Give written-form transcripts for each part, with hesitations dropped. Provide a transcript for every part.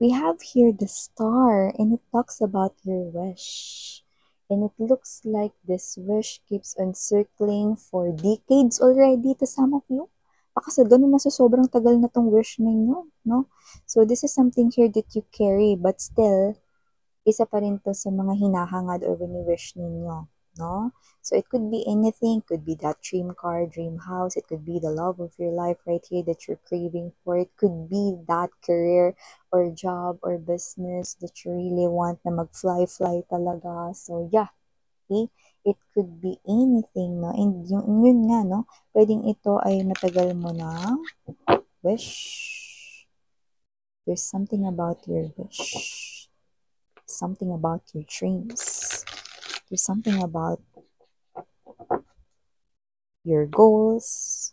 We have here the star, and it talks about your wish. And it looks like this wish keeps on circling for decades already to some of you. Baka sa ganun na sa sobrang tagal na tong wish ninyo, no? So this is something here that you carry, but still, isa pa rin to sa mga hinahangad or wini-wish ninyo, no? So it could be anything, could be that dream car, dream house, it could be the love of your life right here that you're craving for, it could be that career or job or business that you really want na mag-fly talaga. So yeah, okay? It could be anything, no? And yun nga, no? Pwedeng ito ay matagal mo na wish. There's something about your wish. Something about your dreams. There's something about your goals,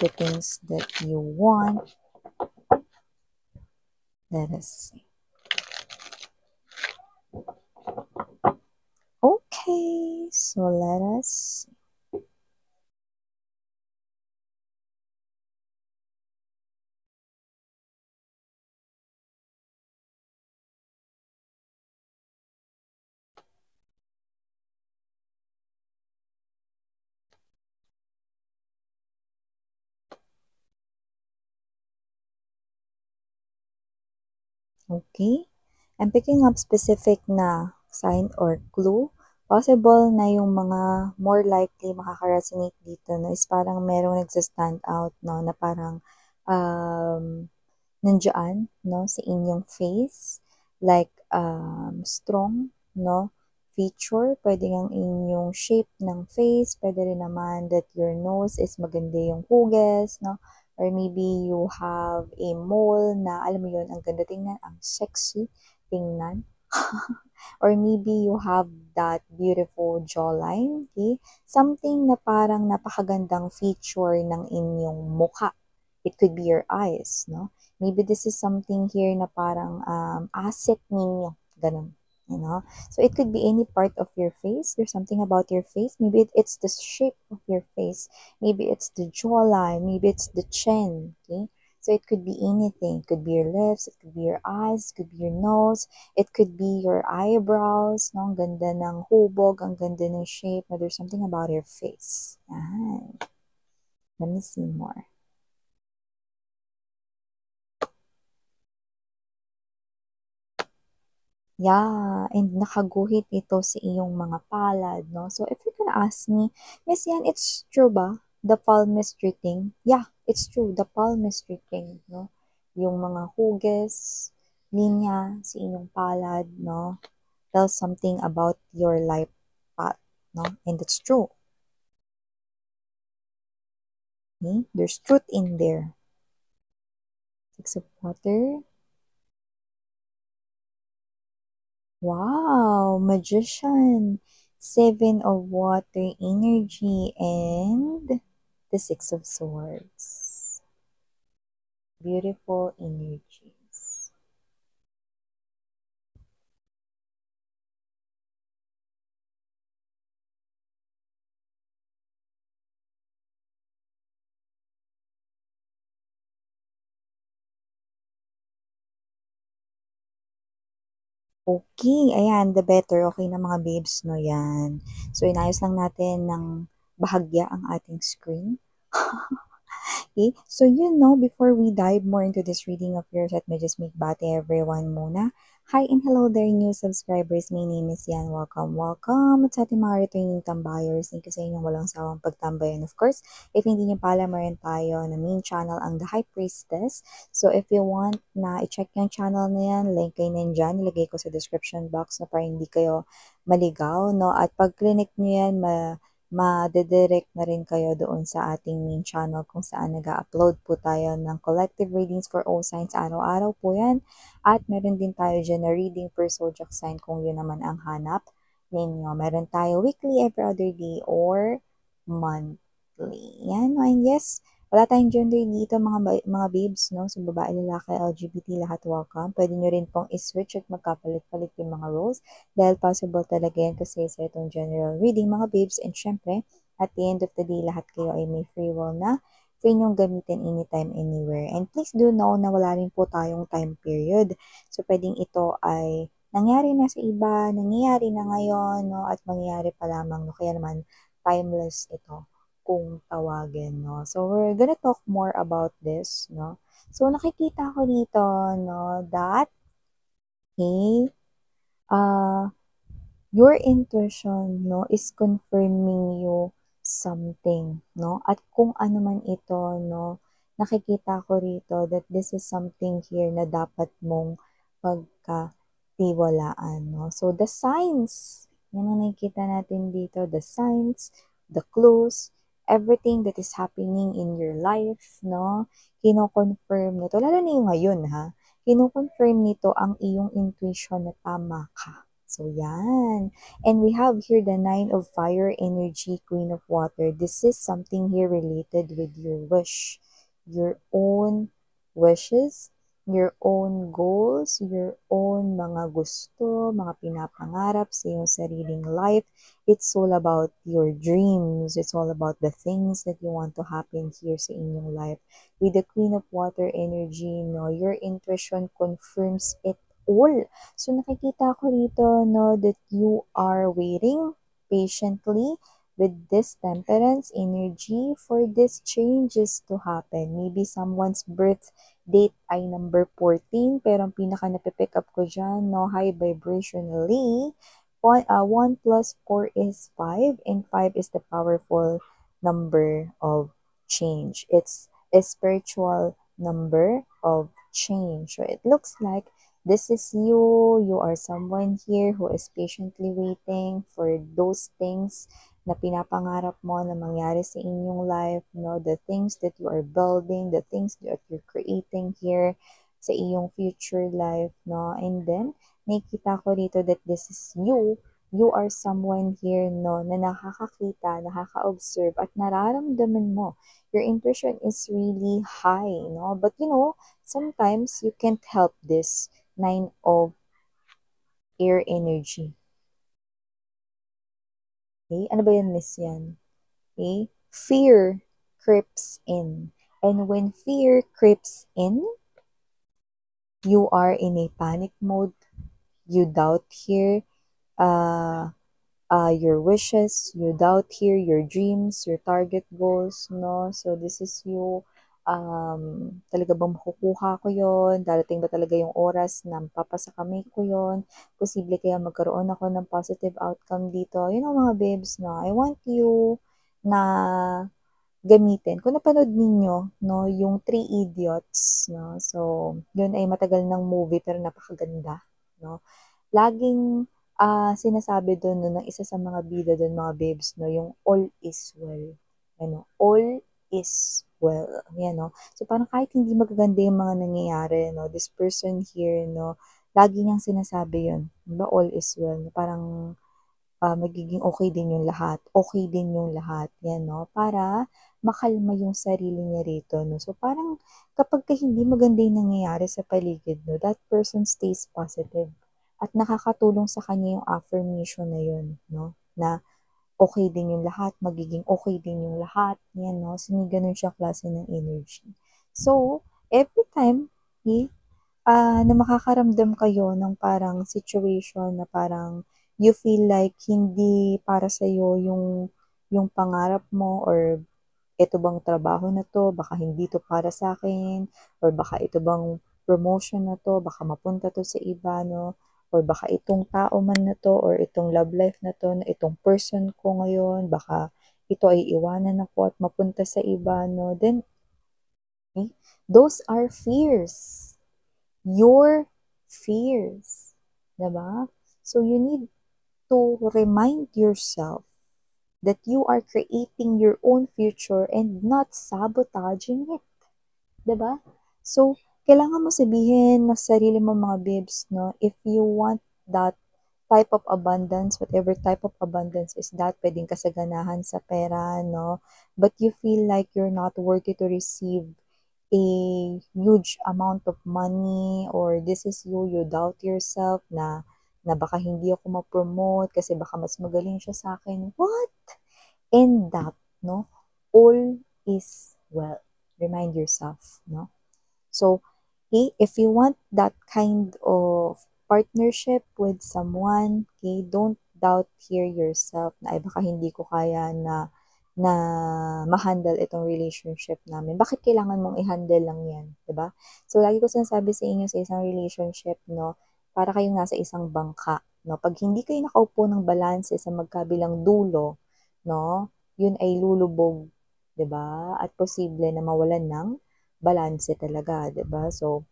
the things that you want. Let us see. Okay, so let us see. Okay, I'm picking up specific na sign or clue. Possible na yung mga more likely makaka-resonate dito no, is parang merong nagsa-stand out no, na parang nandiyan no, sa inyong face. Like strong no, feature. Pwede ang inyong shape ng face. Pwede rin naman that your nose is maganda yung hugis no. Or maybe you have a mole na, alam mo yun, ang ganda tingnan, ang sexy tingnan. Or maybe you have that beautiful jawline, okay? Something na parang napakagandang feature ng inyong mukha. It could be your eyes, no? Maybe this is something here na parang asset ninyo, ganun. You know, so it could be any part of your face. There's something about your face. Maybe it's the shape of your face. Maybe it's the jawline. Maybe it's the chin. Okay, so it could be anything. It could be your lips. It could be your eyes. It could be your nose. It could be your eyebrows. No, ang ganda ng hubog. Ang ganda ng shape. No, there's something about your face. Yan. Let me see more. Yeah, and nakaguhit ito sa iyong mga palad, no? So, if you're gonna ask me, Miss Yan, it's true ba? The palmistry thing? Yeah, it's true. The palmistry thing, no? Yung mga hugis, linya sa inyong palad, no? Tells something about your life path, no? And it's true. Okay? There's truth in there. Six of water. Wow, magician. Seven of water energy and the Six of Swords. Beautiful energies. Okay, ayan, the better. Okay na mga babes, no, yan. So, inayos lang natin ng bahagya ang ating screen. Okay, so before we dive more into this reading of yours, let me just make bati everyone muna. Hi and hello there, new subscribers. My name is Yan. Welcome, welcome. At sa ating mga returning tambayers, thank you sa inyong walang sawang pagtambay. And of course, if hindi nyo pala, meron tayo na main channel, ang The High Priestess. So if you want na i-check yung channel na yan, link kayo nandyan. Nilagay ko sa description box na para hindi kayo maligaw, no? At pag clinic nyo yan, ma-direct na rin kayo doon sa ating main channel kung saan nag-upload po tayo ng collective readings for all signs. Araw-araw po yan. At meron din tayo dyan na reading per zodiac sign kung yun naman ang hanap ninyo. Meron tayo weekly, every other day, or monthly. Yan. And yes, wala tayong gender dito mga babes, no? So, babae, lalaki, LGBT, lahat welcome. Pwede nyo rin pong i-switch at magkapalit-palit yung mga roles dahil possible talaga yan kasi sa itong general reading mga babes. And syempre, at the end of the day, lahat kayo ay may free will na free nyong gamitin anytime, anywhere. And please do know na wala rin po tayong time period. So, pwedeng ito ay nangyari na sa iba, nangyayari na ngayon, no? At mangyayari pa lamang, no? Kaya naman, timeless ito kung tawagin, no? So, we're gonna talk more about this, no? So, nakikita ko dito, no, that, okay, your intuition, no, is confirming you something, no? At kung ano man ito, no, nakikita ko rito that this is something here na dapat mong pagkatiwalaan, no? So, the signs, yan ang nakikita natin dito, the signs, the clues, everything that is happening in your life, no? Kino-confirm nito, lalo na yung ngayon, ha? Kino-confirm nito ang iyong intuition na tama ka. So, yan. And we have here the Nine of Fire energy, Queen of Water. This is something here related with your wish. Your own wishes, your own goals, your own mga gusto, mga pinapangarap sa iyong sariling life. It's all about your dreams. It's all about the things that you want to happen here sa inyong life. With the Queen of Water energy, no, your intuition confirms it all. So, nakikita ko rito, no, that you are waiting patiently with this temperance energy for these changes to happen. Maybe someone's birth date ay number 14, pero ang pinaka napipick up ko dyan, no, high vibrationally, 1 plus 4 is 5, and 5 is the powerful number of change. It's a spiritual number of change. So, it looks like this is you. You are someone here who is patiently waiting for those things na pinapangarap mo na mangyari sa inyong life, no? The things that you are building, the things that you're creating here sa iyong future life, no? And then, nakikita ko dito that this is you. You are someone here, no, na nakakakita, nakaka-observe, at nararamdaman mo. Your intuition is really high, no? But you know, sometimes you can't help this. Nine of air energy. Okay? Ano ba yan, miss yan? Okay? Fear creeps in. And when fear creeps in, you are in a panic mode. You doubt here your wishes, you doubt here your dreams, your target goals, no? So, this is you. Talaga bang makukuha ko yon? Darating ba talaga yung oras na mapapasa kamay ko yon? Posible kaya magkaroon ako ng positive outcome dito? You know, mga babes, no? I want you na gamitin. Kung napanood ninyo, no, yung Three Idiots, no? So, yun ay matagal ng movie pero napakaganda, no? Laging sinasabi doon no, ng isa sa mga bida doon, mga babes, no, yung all is well. Ano, all is well. Yan, no? So, parang kahit hindi magaganda yung mga nangyayari, no, this person here, no, lagi niyang sinasabi yun. Diba, all is well. No? Parang magiging okay din yung lahat. Okay din yung lahat. Yan, no? Para makalma yung sarili niya rito, no? So, parang kapag hindi maganda yung nangyayari sa paligid, no, that person stays positive. At nakakatulong sa kanya yung affirmation na yun, no? Na okay din yung lahat, magiging okay din yung lahat. Yan, no? So, may ganun siya klase ng energy. So, every time, na makakaramdam kayo ng parang situation na parang you feel like hindi para sa'yo yung pangarap mo, or ito bang trabaho na to, baka hindi to para sa akin, or baka ito bang promotion na to, baka mapunta to sa iba, no? Or baka itong tao man na to, or itong love life na to, na itong person ko ngayon, baka ito ay iwanan ako at mapunta sa iba, no? Then, those are fears. Your fears. Diba? So, you need to remind yourself that you are creating your own future and not sabotaging it. Diba? So, kailangan mo sabihin na sarili mo, mga babes, no, if you want that type of abundance, whatever type of abundance is that, pwedeng kasaganahan sa pera, no, but you feel like you're not worthy to receive a huge amount of money, or this is you doubt yourself na baka hindi ako ma-promote kasi baka mas magaling siya sa akin. What? And that, no, all is well. Remind yourself, no? So, okay, if you want that kind of partnership with someone, okay, don't doubt here yourself na ay baka hindi ko kaya na ma-handle itong relationship namin. Bakit kailangan mong i-handle lang yan, 'di ba? So, lagi ko sinasabi sa inyo sa isang relationship, no, para kayong nasa isang bangka, no? Pag hindi kayo nakaupo ng balanse sa magkabilang dulo, no, yun ay lulubog, 'di ba? At posible na mawalan ng balanse talaga, 'di ba? So,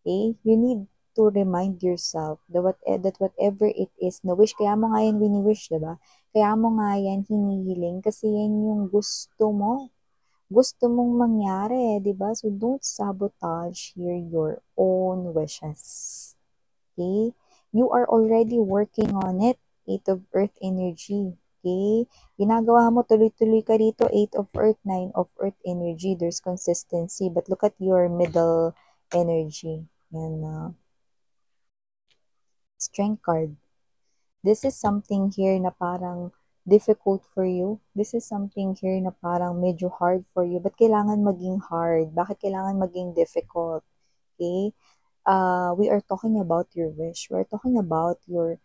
you need to remind yourself that whatever it is na wish, kaya mo nga yan wini-wish, 'di ba? Kaya mo nga yan hinihiling kasi yan yung gusto mo. Gusto mong mangyari, 'di ba? So don't sabotage here your own wishes. Okay? You are already working on it. 8 of Earth energy. Okay? Ginagawa mo, tuloy-tuloy ka rito. 8 of Earth, 9 of Earth energy. There's consistency. But look at your middle energy. Yan, Strength card. This is something here na parang difficult for you. This is something here na parang medyo hard for you. Ba't kailangan maging hard? Bakit kailangan maging difficult? Okay? We are talking about your wish. We're talking about your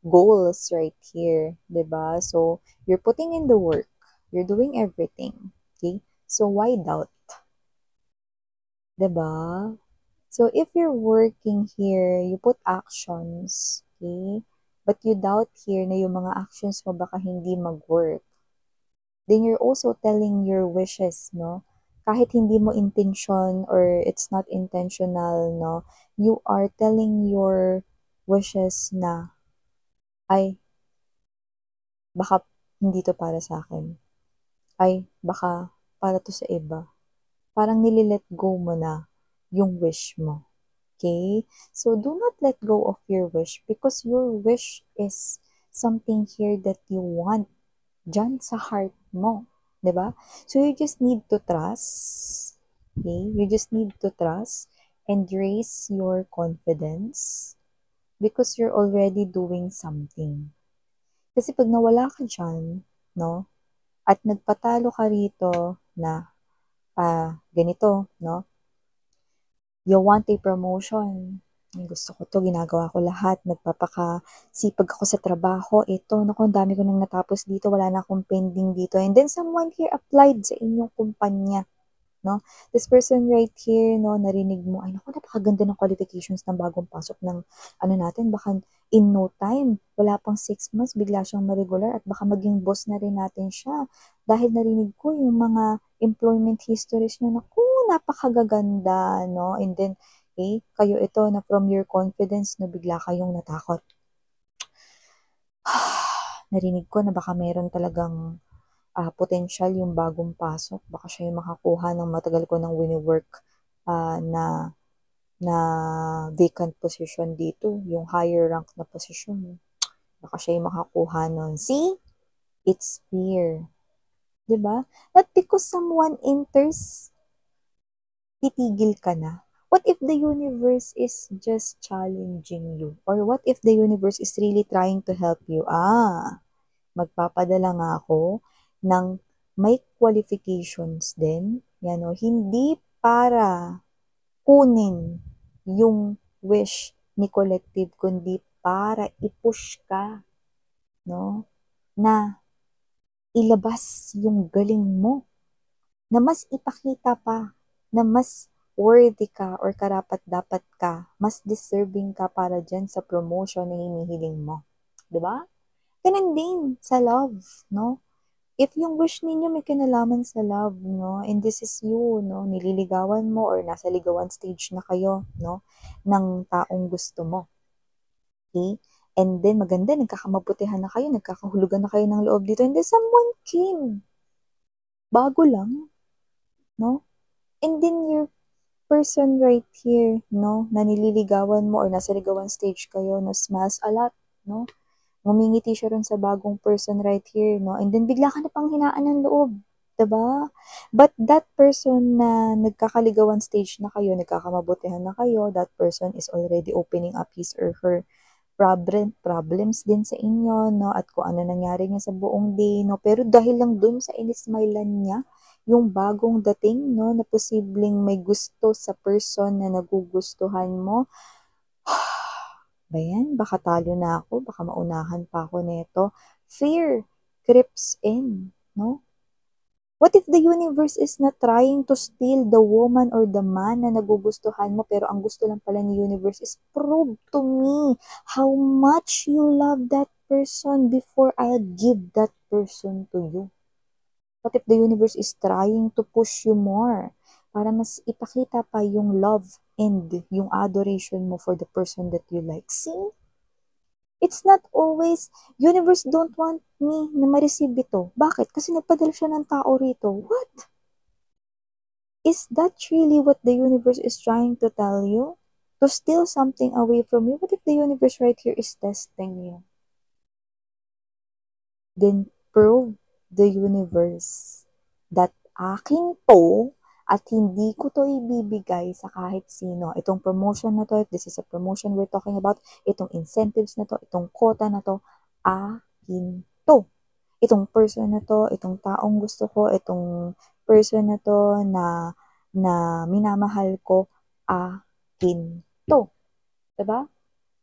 goals right here, 'di ba? So, you're putting in the work. You're doing everything. Okay? So, why doubt? 'Di ba? So, if you're working here, you put actions, okay? But you doubt here na yung mga actions mo baka hindi mag-work. Then you're also telling your wishes, no? Kahit hindi mo intention or it's not intentional, no? You are telling your wishes na, ay, baka hindi to para sa akin. Ay, baka para to sa iba. Parang nililet go mo na yung wish mo. Okay? So, do not let go of your wish because your wish is something here that you want dyan sa heart mo. 'Di ba? So, you just need to trust. Okay? You just need to trust and raise your confidence because you're already doing something. Kasi pag nawala ka dyan, no? At nagpatalo ka rito na, ganito, no? You want a promotion. Ay, gusto ko to, ginagawa ko lahat, nagpapakasipag ako sa trabaho, ito, naku, ang dami ko nang natapos dito, wala na akong pending dito. And then someone here applied sa inyong kumpanya, no? This person right here, no, narinig mo, ay naku, napakaganda ng qualifications ng bagong pasok ng ano natin, baka in no time, wala pang 6 months, bigla siyang ma-regular at baka maging boss na rin natin siya. Dahil narinig ko yung mga employment histories niya, naku, napakagaganda, no? And then, kayo ito na from your confidence na bigla kayong natakot. Narinig ko na baka meron talagang potential yung bagong pasok. Baka siya yung makakuha ng matagal ko ng wini-work na vacant position dito, yung higher rank na position. Baka siya yung makakuha nun. See? It's fear. 'Di ba? Not because someone enters, titigil ka na. What if the universe is just challenging you? Or what if the universe is really trying to help you? Magpapadala nga ako ng may qualifications din. Yan o, hindi para kunin yung wish ni collective, kundi para i-push ka, no? Na ilabas yung galing mo, na mas ipakita pa, na mas worthy ka or karapat-dapat ka, mas deserving ka para dyan sa promotion na hinihiling mo. 'Di ba? Ganun din sa love, no? If yung wish ninyo may kinalaman sa love, no? And this is you, no? Nililigawan mo or nasa ligawan stage na kayo, no? Ng taong gusto mo. Okay? And then maganda, nagkakamabutihan na kayo, nagkakahulugan na kayo ng loob dito. And then someone came. Bago lang, no? And then your person right here, no? Na nililigawan mo or nasa ligawan stage kayo, no? Smiles a lot, no? Ngumingiti siya rin sa bagong person right here, no? And then bigla ka na pang hinaan ng loob, 'di ba? But that person na nagkakaligawan stage na kayo, nagkakamabutihan na kayo, that person is already opening up his or her problems din sa inyo, no? At kung ano nangyari niya sa buong day, no? Pero dahil lang dun sa inismailan niya, yung bagong dating, no, na posibleng may gusto sa person na nagugustuhan mo. Ba yan? Baka talo na ako, baka maunahan pa ako nito. Fear creeps in, no? What if the universe is not trying to steal the woman or the man na nagugustuhan mo, pero ang gusto lang pala ni universe is prove to me how much you love that person before I'll give that person to you. What if the universe is trying to push you more para mas ipakita pa yung love and yung adoration mo for the person that you like? See? It's not always, universe don't want me na ma-receive ito. Bakit? Kasi nagpadala siya ng tao rito. What? Is that really what the universe is trying to tell you? To steal something away from you? What if the universe right here is testing you? Then prove the universe that akin to at hindi ko to ibibigay sa kahit sino. Itong promotion na to, if this is a promotion we're talking about, itong incentives na to, itong quota na to, akin to. Itong person na to, itong taong gusto ko, itong person na to na minamahal ko, akin to. Diba?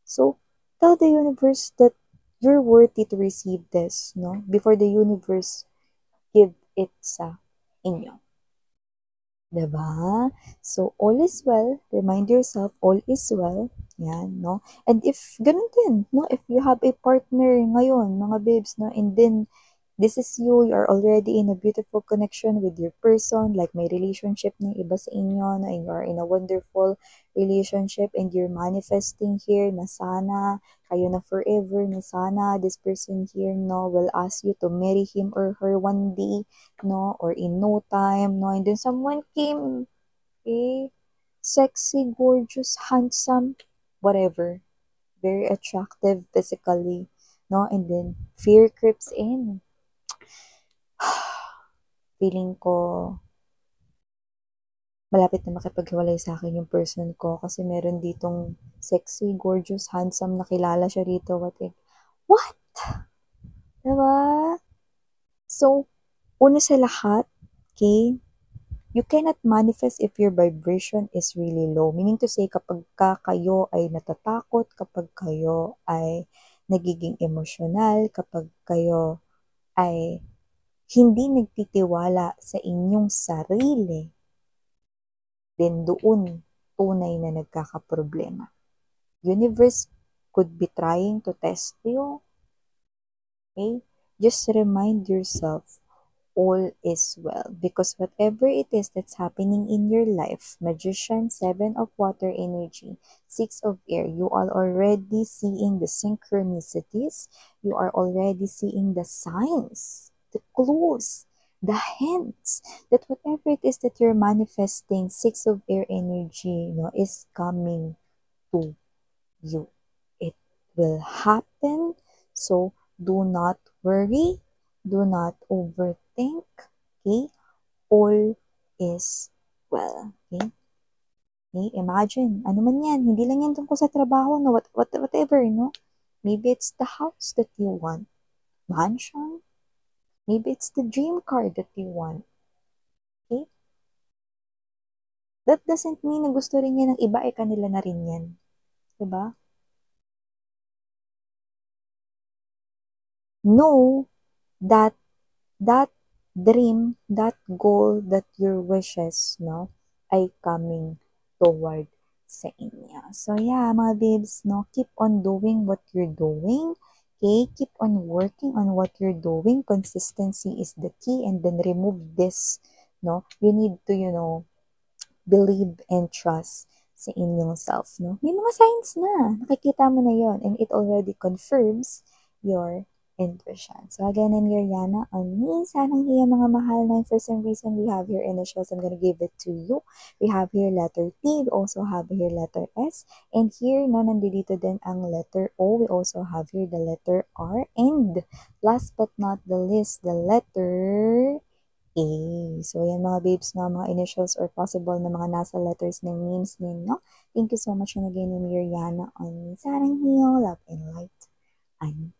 So, tell the universe that you're worthy to receive this, no? Before the universe give it sa inyo. Diba? So, all is well. Remind yourself, all is well. Yan, no? And if, ganun din, no? If you have a partner ngayon, mga babes, no? And then, this is you are already in a beautiful connection with your person, like may relationship na iba sa inyo, no? And you are in a wonderful relationship and you're manifesting here na sana kayo na forever, na sana this person here, no, will ask you to marry him or her one day, no, or in no time, no, and then someone came, okay, sexy, gorgeous, handsome, whatever, very attractive physically, no, and then fear creeps in. Feeling ko malapit na makipaghiwalay sa akin yung person ko kasi meron ditong sexy, gorgeous, handsome na kilala siya rito. What? Diba? So, una sa lahat, okay, you cannot manifest if your vibration is really low. Meaning to say, kapag kayo ay natatakot, kapag kayo ay nagiging emosyonal, kapag kayo ay hindi nagtitiwala sa inyong sarili, then doon tunay na nagkakaproblema. Universe could be trying to test you. Okay? Just remind yourself, all is well. Because whatever it is that's happening in your life, Magician, 7 of water energy, 6 of air, you are already seeing the synchronicities. You are already seeing the signs, the clues, the hints that whatever it is that you're manifesting, 6 of air energy, is coming to you. It will happen. So do not worry. Do not overthink. Okay? All is well. Okay? Okay? Imagine, ano man yan, hindi lang yan tungkol sa trabaho, no? Whatever, no? Maybe it's the house that you want. Mansion. Maybe it's the dream car that you want. Okay? That doesn't mean na gusto rin yan ng iba, kanila na rin yan. Diba? Know that that dream, that goal, that your wishes, no, ay coming toward sa inyo. So yeah, mga babes, no, keep on doing what you're doing. Okay, keep on working on what you're doing. Consistency is the key, and then remove this, no. You need to, believe and trust sa inyong self, no? May mga signs na, nakikita mo na yon, and it already confirms your intuition. So again, I'm Yana on me. Sanang hiya mga mahal na for some reason we have here initials. I'm gonna give it to you. We have here letter T. We also have here letter S. And here, no, nandito din ang letter O. We also have here the letter R. And last but not the least, the letter A. So, yan mga babes na mga initials or possible na mga nasa letters ng names ninyo. Thank you so much na again, Miriana on Sarang Hiyo, Love and Light. I'm